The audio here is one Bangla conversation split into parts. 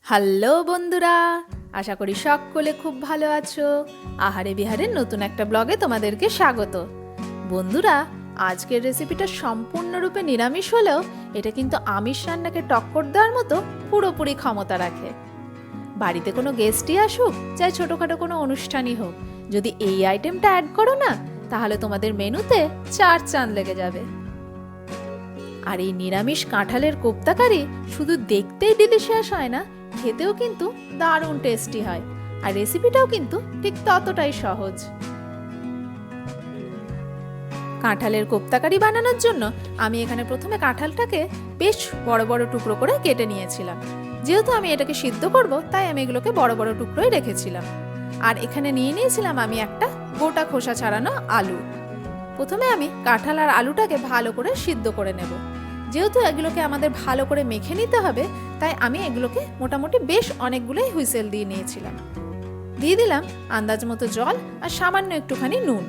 হ্যালো বন্ধুরা, আশা করি সকলে খুব ভালো আছো। আহারে বিহারের নতুন একটা ব্লগে তোমাদেরকে স্বাগত। বন্ধুরা, আজকের রেসিপিটা সম্পূর্ণরূপে নিরামিষ হলেও এটা কিন্তু আমিষ রান্নাকে টক্কর দেওয়ার মতো পুরোপুরি ক্ষমতা রাখে। বাড়িতে কোনো গেস্টই আসুক, চাই ছোটোখাটো কোনো অনুষ্ঠানই হোক, যদি এই আইটেমটা অ্যাড করো না, তাহলে তোমাদের মেনুতে 4 চাঁদ লেগে যাবে। আর এই নিরামিষ কাঁঠালের কোপ্তাকারি শুধু দেখতেই ডিলিশিয়াস হয় না, খেতেও কিন্তু দারুণ টেস্টি হয়। আর রেসিপিটাও কিন্তু ঠিক ততটাই সহজ। কাঁঠালের কোপ্তাকারি বানানোর জন্য আমি এখানে প্রথমে কাঁঠালটাকে বেশ বড় বড় টুকরো করে কেটে নিয়েছিলাম। যেহেতু আমি এটাকে সিদ্ধ করব, তাই আমি এগুলোকে বড় বড় টুকরোই রেখেছিলাম। আর এখানে নিয়েছিলাম আমি একটা গোটা খোসা ছাড়ানো আলু। প্রথমে আমি কাঁঠাল আর আলুটাকে ভালো করে সিদ্ধ করে নেব। যেহেতু এগুলোকে আমাদের ভালো করে মেখে নিতে হবে, তাই আমি এগুলোকে মোটামুটি বেশ অনেকগুলোই হুইসেল দিয়ে নিয়েছিলাম। দিয়ে দিলাম আন্দাজ মতো জল আর সামান্য একটুখানি নুন।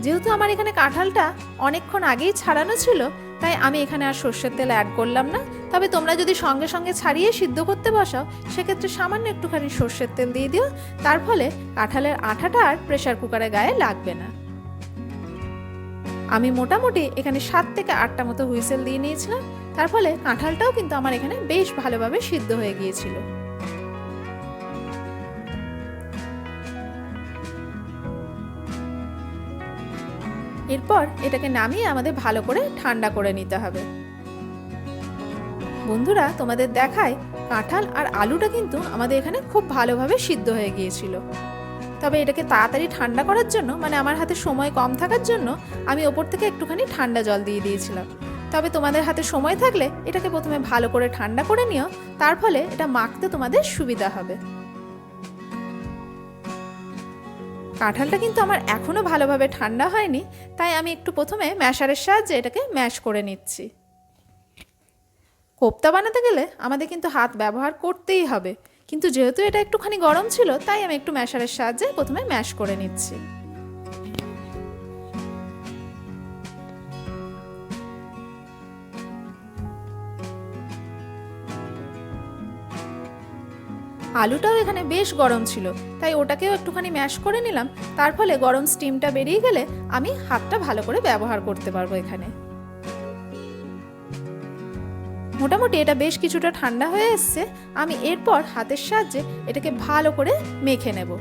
যেহেতু আমার এখানে কাঁঠালটা অনেকক্ষণ আগেই ছাড়ানো ছিল, তাই আমি এখানে আর সর্ষের তেল অ্যাড করলাম না। তবে তোমরা যদি সঙ্গে সঙ্গে ছাড়িয়ে সিদ্ধ করতে বসাও, সেক্ষেত্রে সামান্য একটুখানি সর্ষের তেল দিয়ে দিও। তার ফলে কাঁঠালের আঠাটা আর প্রেসার কুকারের গায়ে লাগবে না। আমি মোটামুটি এখানে 7 থেকে 8টা মতো হুইসেল দিয়ে নিয়েছিলাম। তার ফলে কাঁঠালটাও কিন্তু আমার এখানে বেশ ভালোভাবে সিদ্ধ হয়ে গিয়েছিল। এরপর এটাকে নামিয়ে আমাদের ভালো করে ঠান্ডা করে নিতে হবে। বন্ধুরা, তোমাদের দেখায় কাঁঠাল আর আলুটা কিন্তু আমাদের এখানে খুব ভালোভাবে সিদ্ধ হয়ে গিয়েছিল। তবে এটাকে তাড়াতাড়ি ঠান্ডা করার জন্য, মানে আমার হাতে সময় কম থাকার জন্য, আমি ওপর থেকে একটুখানি ঠান্ডা জল দিয়ে দিয়েছিলাম। তবে তোমাদের হাতে সময় থাকলে এটাকে প্রথমে ভালো করে ঠান্ডা করে নিও, তার ফলে এটা মাখতে তোমাদের সুবিধা হবে। কাঁঠালটা কিন্তু আমার এখনো ভালোভাবে ঠান্ডা হয়নি, তাই আমি একটু প্রথমে ম্যাশারের সাহায্যে এটাকে ম্যাশ করে নিচ্ছি। কোপ্তা বানাতে গেলে আমাদের কিন্তু হাত ব্যবহার করতেই হবে, কিন্তু যেহেতু এটা একটুখানি গরম ছিল, তাই আমি একটু ম্যাশারের সাহায্যে প্রথমে ম্যাশ করে নিচ্ছি। আলুটাও এখানে বেশ গরম ছিল, তাই ওটাকেও একটুখানি ম্যাশ করে নিলাম। তার ফলে গরম স্টিমটা বেরিয়ে গেলে আমি হাতটা ভালো করে ব্যবহার করতে পারবো এখানে। মোটামুটি এটা বেশ কিছুটা ঠান্ডা হয়ে এসছে। আমি এরপর হাতের সাহায্যে এটাকে ভালো করে মেখে নেব।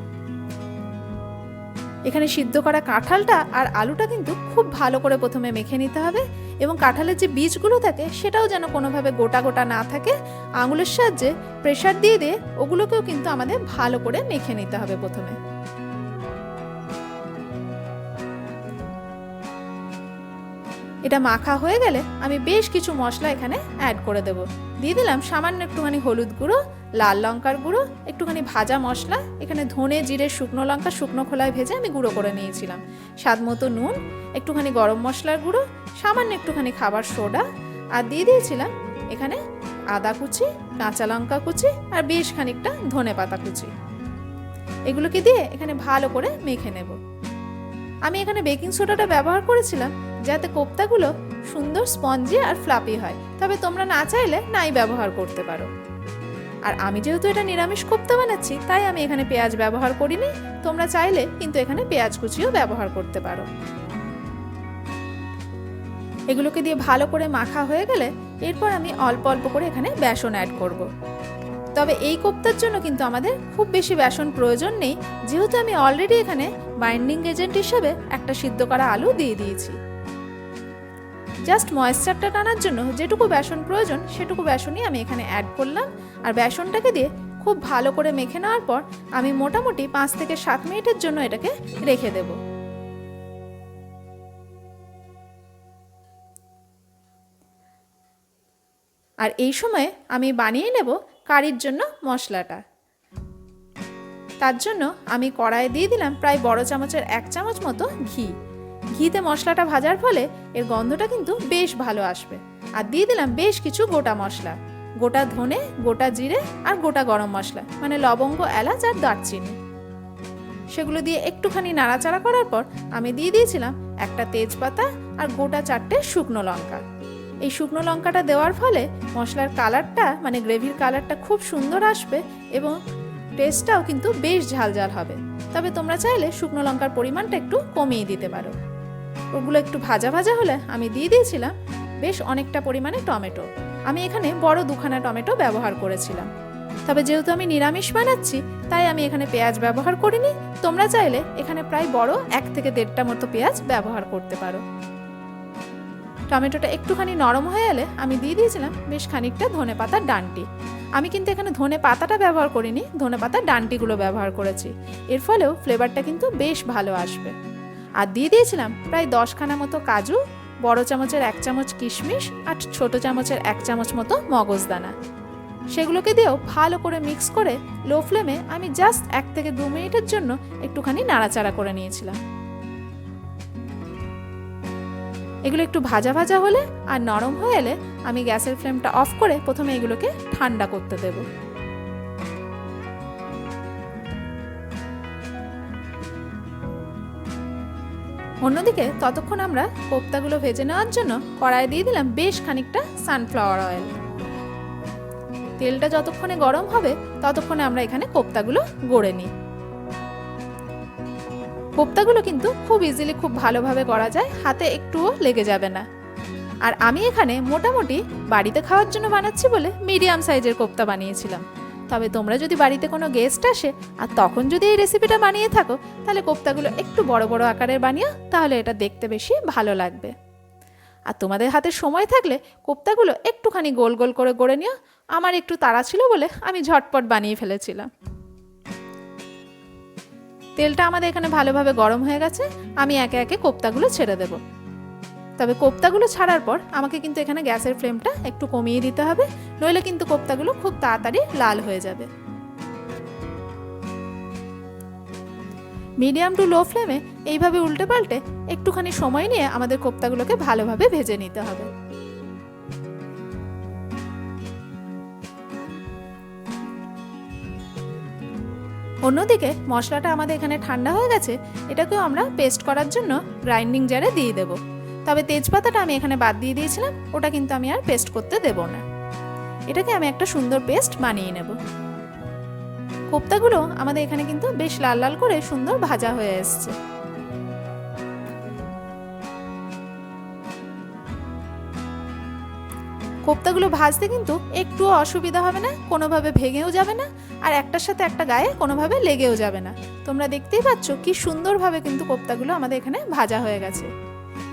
এখানে সিদ্ধ করা কাঁঠালটা আর আলুটা কিন্তু খুব ভালো করে প্রথমে মেখে নিতে হবে, এবং কাঁঠালের যে বীজগুলো থাকে সেটাও যেন কোনোভাবে গোটা গোটা না থাকে। আঙুলের সাহায্যে প্রেসার দিয়ে দিয়ে ওগুলোকেও কিন্তু আমাদের ভালো করে মেখে নিতে হবে প্রথমে। এটা মাখা হয়ে গেলে আমি বেশ কিছু মশলা এখানে অ্যাড করে দেব। দিয়ে দিলাম সামান্য একটুখানি হলুদ গুঁড়ো, লাল লঙ্কার গুঁড়ো, একটুখানি ভাজা মশলা, এখানে ধনে জিরে শুকনো লঙ্কা শুকনো খোলায় ভেজে আমি গুঁড়ো করে নিয়েছিলাম, স্বাদ মতো নুন, একটুখানি গরম মশলার গুঁড়ো, সামান্য একটুখানি খাবার সোডা, আর দিয়ে দিয়েছিলাম এখানে আদা কুচি, কাঁচা লঙ্কা কুচি, আর বেশ খানিকটা ধনে পাতা কুচি। এগুলোকে দিয়ে এখানে ভালো করে মেখে নেব। আমি এখানে বেকিং সোডাটা ব্যবহার করেছিলাম যাতে কোপ্তাগুলো সুন্দর স্পঞ্জি আর ফ্লাপি হয়, তবে তোমরা না চাইলে নাই ব্যবহার করতে পারো। আর আমি যেহেতু এটা নিরামিষ কোপ্তা বানাচ্ছি, তাই আমি এখানে পেঁয়াজ ব্যবহার করিনি। তোমরা চাইলে কিন্তু এখানে পেঁয়াজ কুচিও ব্যবহার করতে পারো। এগুলোকে দিয়ে ভালো করে মাখা হয়ে গেলে এরপর আমি অল্প অল্প করে এখানে বেসন অ্যাড করব। তবে এই কোপ্তার জন্য কিন্তু আমাদের খুব বেশি বেসন প্রয়োজন নেই, যেহেতু আমি অলরেডি এখানে বাইন্ডিং এজেন্ট হিসেবে একটা সিদ্ধ করা আলু দিয়ে দিয়েছি। জাস্ট ময়েশ্চারটা টানার জন্য যেটুকু বেসন প্রয়োজন সেটুকু বেসনই আমি এখানে অ্যাড করলাম। আর বেসনটাকে দিয়ে খুব ভালো করে মেখে নেওয়ার পর আমি মোটামুটি 5 থেকে 7 মিনিটের জন্য এটাকে রেখে দেব। আর এই সময়ে আমি বানিয়ে নেব কারির জন্য মশলাটা। তার জন্য আমি কড়াইয়ে দিয়ে দিলাম প্রায় বড় চামচের 1 চামচ মতো ঘি। ঘিতে মশলাটা ভাজার ফলে এর গন্ধটা কিন্তু বেশ ভালো আসবে। আর দিয়ে দিলাম বেশ কিছু গোটা মশলা, গোটা ধনে, গোটা জিরে, আর গোটা গরম মশলা, মানে লবঙ্গ, এলাচ আর দারচিনি। সেগুলো দিয়ে একটুখানি নাড়াচাড়া করার পর আমি দিয়ে দিয়েছিলাম একটা তেজপাতা আর গোটা 4টে শুকনো লঙ্কা। এই শুকনো লঙ্কাটা দেওয়ার ফলে মশলার কালারটা মানে গ্রেভির কালারটা খুব সুন্দর আসবে এবং টেস্টটাও কিন্তু বেশ ঝালঝাল হবে। তবে তোমরা চাইলে শুকনো লঙ্কার পরিমাণটা একটু কমিয়ে দিতে পারো। ওগুলো একটু ভাজা ভাজা হলে আমি দিয়ে দিয়েছিলাম বেশ অনেকটা পরিমাণে টমেটো। আমি এখানে বড় 2খানা টমেটো ব্যবহার করেছিলাম। তবে যেহেতু আমি নিরামিষ বানাচ্ছি তাই আমি এখানে পেঁয়াজ ব্যবহার করিনি। তোমরা চাইলে এখানে প্রায় বড় 1 থেকে 1.5টা মতো পেঁয়াজ ব্যবহার করতে পারো। টমেটোটা একটুখানি নরম হয়ে এলে আমি দিয়ে দিয়েছিলাম বেশ খানিকটা ধনেপাতার ডাঁটি। আমি কিন্তু এখানে ধনে পাতাটা ব্যবহার করিনি, ধনে পাতার ডাঁটিগুলো ব্যবহার করেছি। এর ফলেও ফ্লেভারটা কিন্তু বেশ ভালো আসবে। আর দিয়ে দিয়েছিলাম প্রায় 10খানা মতো কাজু, বড় চামচের 1 চামচ কিশমিশ আর ছোট চামচের 1 চামচ মতো মগজদানা। সেগুলোকে দিয়েও ভালো করে মিক্স করে লো ফ্লেমে আমি জাস্ট 1 থেকে 2 মিনিটের জন্য একটুখানি নাড়াচাড়া করে নিয়েছিলাম। এগুলো একটু ভাজা ভাজা হলে আর নরম হয়ে এলে আমি গ্যাসের ফ্লেমটা অফ করে প্রথমে এগুলোকে ঠান্ডা করতে দেব। অন্যদিকে ততক্ষণ আমরা কোপ্তাগুলো ভেজে নেওয়ার জন্য কড়াইয়ে দিয়ে দিলাম বেশ খানিকটা সানফ্লাওয়ার অয়েল। তেলটা যতক্ষণে গরম হবে ততক্ষণে আমরা এখানে কোপ্তাগুলো গড়ে নিই। কোপ্তাগুলো কিন্তু খুব ইজিলি খুব ভালোভাবে করা যায়, হাতে একটুও লেগে যাবে না। আর আমি এখানে মোটামুটি বাড়িতে খাওয়ার জন্য বানাচ্ছি বলে মিডিয়াম সাইজের কোপ্তা বানিয়েছিলাম। তবে তোমরা যদি বাড়িতে কোনো গেস্ট আসে আর তখন যদি এই রেসিপিটা বানিয়ে থাকো তাহলে কোপ্তাগুলো একটু বড় বড় আকারের বানিও, তাহলে এটা দেখতে বেশি ভালো লাগবে। আর তোমাদের হাতে সময় থাকলে কোপ্তাগুলো একটুখানি গোল গোল করে গড়ে নিও। আমার একটু তাড়া ছিল বলে আমি ঝটপট বানিয়ে ফেলেছিলাম। তেলটা আমাদের এখানে ভালোভাবে গরম হয়ে গেছে, আমি একে একে কোপ্তাগুলো ছেড়ে দেব। তবে কোপ্তাগুলো ছাড়ার পর আমাকে কিন্তু এখানে গ্যাসের ফ্লেমটা একটু কমিয়ে দিতে হবে, নইলে কিন্তু কোপ্তাগুলো খুব তাড়াতাড়ি লাল হয়ে যাবে। মিডিয়াম টু লো ফ্লেমে এইভাবে উল্টে পাল্টে একটুখানি সময় নিয়ে আমাদের কোপ্তাগুলোকে ভালোভাবে ভেজে নিতে হবে। অন্যদিকে মশলাটা আমাদের এখানে ঠান্ডা হয়ে গেছে, এটাকেও আমরা পেস্ট করার জন্য গ্রাইন্ডিং জারে দিয়ে দেব। তবে তেজপাতাটা আমি এখানে বাদ দিয়ে দিয়েছিলাম, ওটা কিন্তু আমি আর পেস্ট করতে দেব না। এটাকে আমি একটা সুন্দর পেস্ট বানিয়ে নেব। কোপ্তাগুলো আমাদের এখানে কিন্তু বেশ লাল লাল করে সুন্দর ভাজা হয়ে এসছে। কোপ্তাগুলো ভাজতে কিন্তু একটুও অসুবিধা হবে না, কোনোভাবে ভেঙেও যাবে না আর একটার সাথে একটা গায়ে কোনোভাবে লেগেও যাবে না। তোমরা দেখতেই পাচ্ছ কি সুন্দরভাবে কিন্তু কোপ্তাগুলো আমাদের এখানে ভাজা হয়ে গেছে।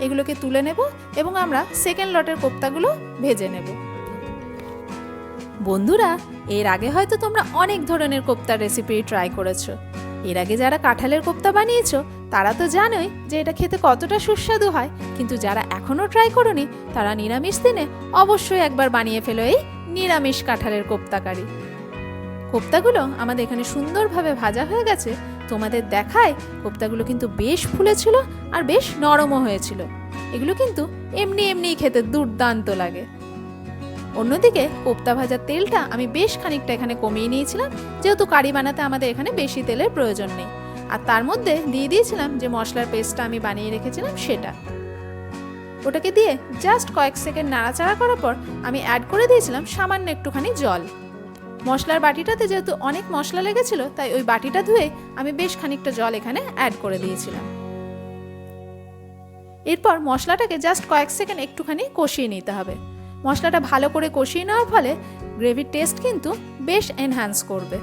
এগুলোকে তুলে নেব এবং আমরা সেকেন্ড লটের কোপ্তাগুলো ভেজে নেব। বন্ধুরা, এর আগে হয়তো তোমরা অনেক ধরনের কোপ্তার রেসিপি ট্রাই করেছো। এর আগে যারা কাঁঠালের কোপ্তা বানিয়েছো তারা তো জানোই যে এটা খেতে কতটা সুস্বাদু হয়, কিন্তু যারা এখনো ট্রাই করোনি তারা নিরামিষ দিনে অবশ্যই একবার বানিয়ে ফেলো এই নিরামিষ কাঁঠালের কোপ্তা কারি। কোপ্তাগুলো আমাদের এখানে সুন্দরভাবে ভাজা হয়ে গেছে। তোমাদের দেখায় কোপ্তাগুলো কিন্তু বেশ ফুলেছিল আর বেশ নরমও হয়েছিল। এগুলো কিন্তু এমনি এমনিই খেতে দুর্দান্ত লাগে। অন্যদিকে কোপ্তা ভাজার তেলটা আমি বেশ খানিকটা এখানে কমিয়ে নিয়েছিলাম, যেহেতু কারি বানাতে আমাদের এখানে বেশি তেলের প্রয়োজন নেই। আর তার মধ্যে দিয়ে দিয়েছিলাম যে মশলার পেস্টটা আমি বানিয়ে রেখেছিলাম সেটা। ওটাকে দিয়ে জাস্ট কয়েক সেকেন্ড নাড়াচাড়া করার পর আমি অ্যাড করে দিয়েছিলাম সামান্য একটুখানি জল। মশলার বাটিটাতে যেহেতু অনেক মশলা লেগেছিল তাই ওই বাটিটা ধুয়ে আমি বেশ খানিকটা জল এখানে অ্যাড করে দিয়েছিলাম। এরপর মশলাটাকে জাস্ট কয়েক সেকেন্ড একটুখানি কষিয়ে নিতে হবে। মশলাটা ভালো করে কষিয়ে নেওয়ার ফলে গ্রেভির টেস্ট কিন্তু বেশ এনহ্যান্স করবে।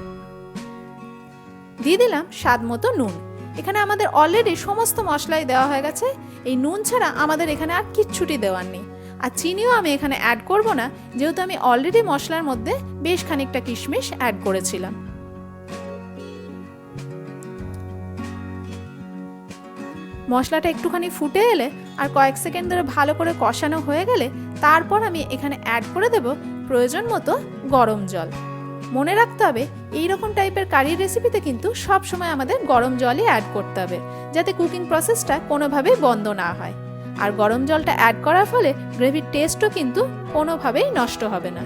দিয়ে দিলাম স্বাদ মতো নুন। এখানে আমাদের অলরেডি সমস্ত মশলাই দেওয়া হয়ে গেছে, এই নুন ছাড়া আমাদের এখানে আর কিচ্ছুটি দেওয়ার নেই। আর চিনিও আমি এখানে অ্যাড করব না, যেহেতু আমি অলরেডি মশলার মধ্যে বেশ খানিকটা কিশমিশ অ্যাড করেছিলাম। মশলাটা একটুখানি ফুটে এলে আর কয়েক সেকেন্ড ধরে ভালো করে কষানো হয়ে গেলে তারপর আমি এখানে অ্যাড করে দেব প্রয়োজন মতো গরম জল। মনে রাখতে হবে এই রকম টাইপের কারির রেসিপিতে কিন্তু সব সময় আমাদের গরম জলই অ্যাড করতে হবে, যাতে কুকিং প্রসেসটা কোনোভাবেই বন্ধ না হয়। আর গরম জলটা অ্যাড করার ফলে গ্রেভির টেস্টও কিন্তু কোনোভাবেই নষ্ট হবে না।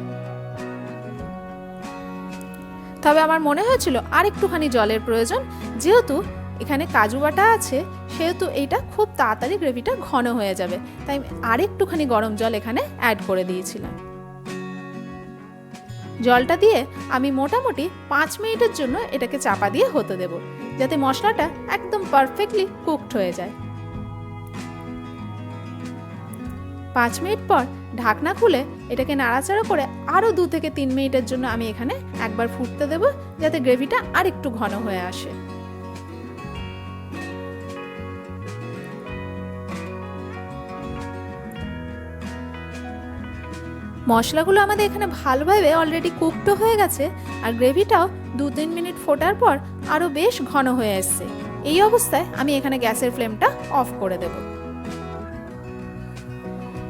তবে আমার মনে হয়েছিল আর একটুখানি জলের প্রয়োজন, যেহেতু এখানে কাজু বাটা আছে সেহেতু এইটা খুব তাড়াতাড়ি গ্রেভিটা ঘন হয়ে যাবে, তাই আরেকটুখানি গরম জল এখানে অ্যাড করে দিয়েছিলাম। জলটা দিয়ে আমি মোটামুটি 5 মিনিটের জন্য এটাকে চাপা দিয়ে হতে দেব, যাতে মশলাটা একদম পারফেক্টলি কুকড হয়ে যায়। 5 মিনিট পর ঢাকনা খুলে এটাকে নাড়াচাড়া করে আরও 2 থেকে 3 মিনিটের জন্য আমি এখানে একবার ফুটতে দেব, যাতে গ্রেভিটা আর একটু ঘন হয়ে আসে। মশলাগুলো আমাদের এখানে ভালোভাবে অলরেডি কুকড হয়ে গেছে, আর গ্রেভিটাও 2-3 মিনিট ফোটার পর আরও বেশ ঘন হয়ে এসছে। এই অবস্থায় আমি এখানে গ্যাসের ফ্লেমটা অফ করে দেব।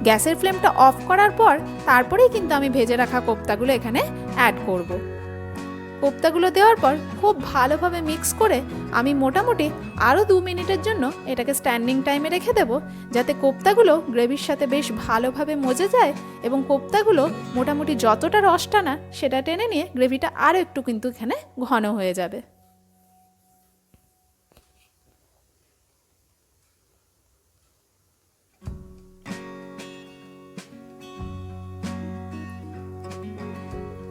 গ্যাসের ফ্লেমটা অফ করার পর তারপরেই কিন্তু আমি ভেজে রাখা কোপ্তাগুলো এখানে অ্যাড করব। কোপ্তাগুলো দেওয়ার পর খুব ভালোভাবে মিক্স করে আমি মোটামুটি আরও 2 মিনিটের জন্য এটাকে স্ট্যান্ডিং টাইমে রেখে দেব, যাতে কোপ্তাগুলো গ্রেভির সাথে বেশ ভালোভাবে মজে যায় এবং কোপ্তাগুলো মোটামুটি যতটা রস টানা সেটা টেনে নিয়ে গ্রেভিটা আরও একটু কিন্তু এখানে ঘন হয়ে যাবে।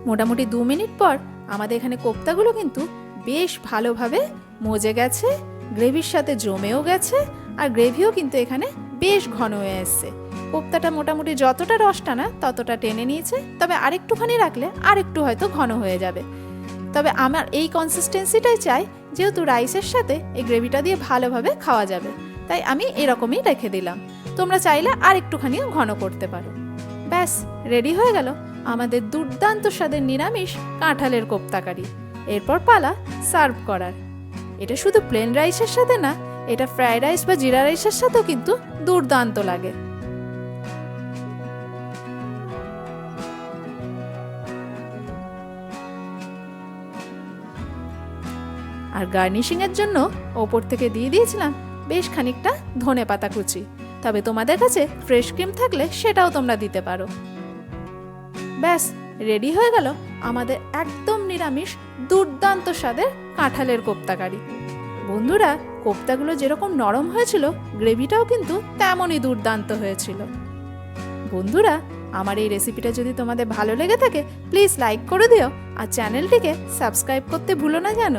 মোটামুটি 2 মিনিট পর আমাদের এখানে কোপ্তাগুলো কিন্তু বেশ ভালোভাবে মজে গেছে, গ্রেভির সাথে জমেও গেছে, আর গ্রেভিও কিন্তু এখানে বেশ ঘন হয়ে এসছে। কোপ্তাটা মোটামুটি যতটা রস টানা ততটা টেনে নিয়েছে, তবে আরেকটুখানি রাখলে আরেকটু হয়তো ঘন হয়ে যাবে। তবে আমার এই কনসিস্টেন্সিটাই চাই, যেহেতু রাইসের সাথে এই গ্রেভিটা দিয়ে ভালোভাবে খাওয়া যাবে, তাই আমি এরকমই রেখে দিলাম। তোমরা চাইলে আরেকটুখানিও ঘন করতে পারো। ব্যাস রেডি হয়ে গেল আমাদের দুর্দান্ত স্বাদের নিরামিষ কাঁঠালের কোপ্তাকারি। এরপর পালা সার্ভ করার। এটা শুধু প্লেন রাইসের সাথে না, এটা ফ্রাইড রাইস বা জিরা রাইসের সাথেও কিন্তু দুর্দান্ত লাগে। আর গার্নিশিং এর জন্য ওপর থেকে দিয়ে দিয়েছিলাম বেশ খানিকটা ধনেপাতা কুচি, তবে তোমাদের কাছে ফ্রেশ ক্রিম থাকলে সেটাও তোমরা দিতে পারো। ব্যাস রেডি হয়ে গেল আমাদের একদম নিরামিষ দুর্দান্ত স্বাদের কাঁঠালের কোপ্তাকারি। বন্ধুরা, কোপ্তাগুলো যেরকম নরম হয়েছিল, গ্রেভিটাও কিন্তু তেমনই দুর্দান্ত হয়েছিল। বন্ধুরা, আমার এই রেসিপিটা যদি তোমাদের ভালো লেগে থাকে প্লিজ লাইক করে দিও, আর চ্যানেলটিকে সাবস্ক্রাইব করতে ভুলো না যেন।